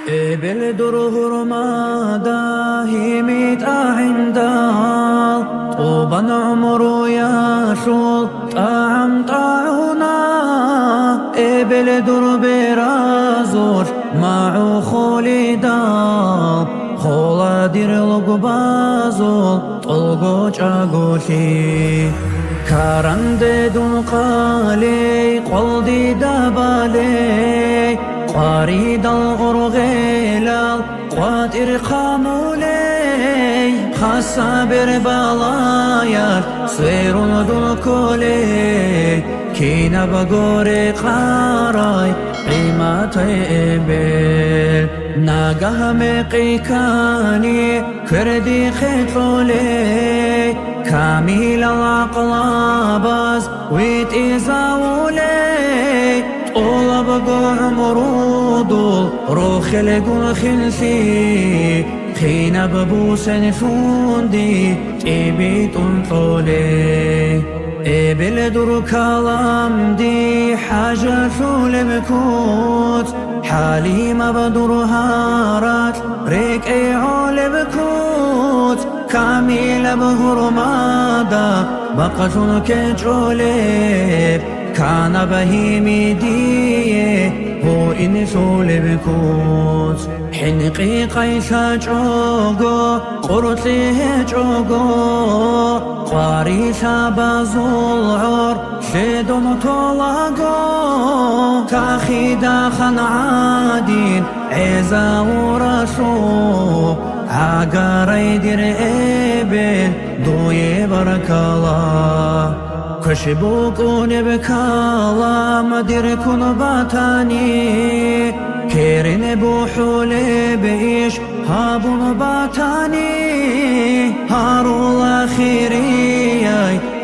بالدر هرمادا هيميت عندا طوبا عمرو يا شول طعم طاعونا بالدر برازوش معو خولدا خولا دير لقبازول طلقو چاقوشي كارند دون قالي قلدي دبالي قاريد الغرغيلال قواتر قامولي خاصة بربالايار سيرون دون كولي كينا بغوري قاراي قيمتي إبل ناقه مقيكاني كردي خيطولي كامل العقل باز ويت إزاولي طولب عمرودول روخ لقون خلفي خينا ببوسن فوندي تيبيت طولي بالدر كلام دي حاجة شول بكوت حالي ما بدر هارات ريك اي عول بكوت كامل بهرمادا بقشون كجولي كان بهيمي دي هو إن شول بكوت حنقي قيشا جوغو قرطيه جوغو قاريشا بازول عور شدون طلاقو تاخيدا خن عادين عزا ورشو عقاري دير إبن دوي برك الله كشبوكون بكالا مدير كون باتاني كيرين بوحولي بإيش هابون باتاني هارو الأخيري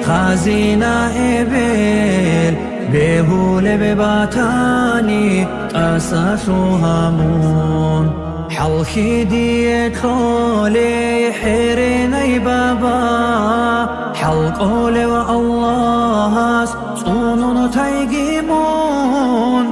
خازينة إبل بيهول بباتاني تأساسو هامون حلخي دي تولي حيريني بابا حلقولي والله صونون تايقيمون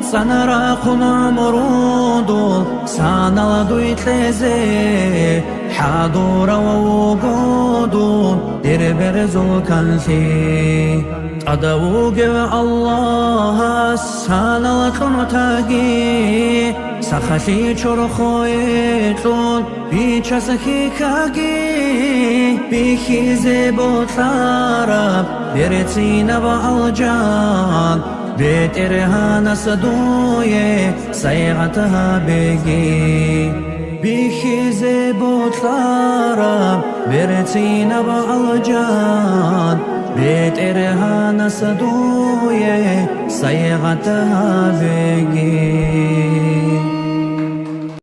سنراقون عمرودول سانا دويتلزي حاضورا ووقودون دير برزو كنسي أدوق الله سانا لكن تاقي سخشي چرخويتون بيچسكي كاقي بيخيزي بوتلارب برتين بالجان بيت إرهان صدوية سيغتها بيجي بيخيزي بوتلارب برتين بالجان بيت إرهان صدوية سيغتها بيجي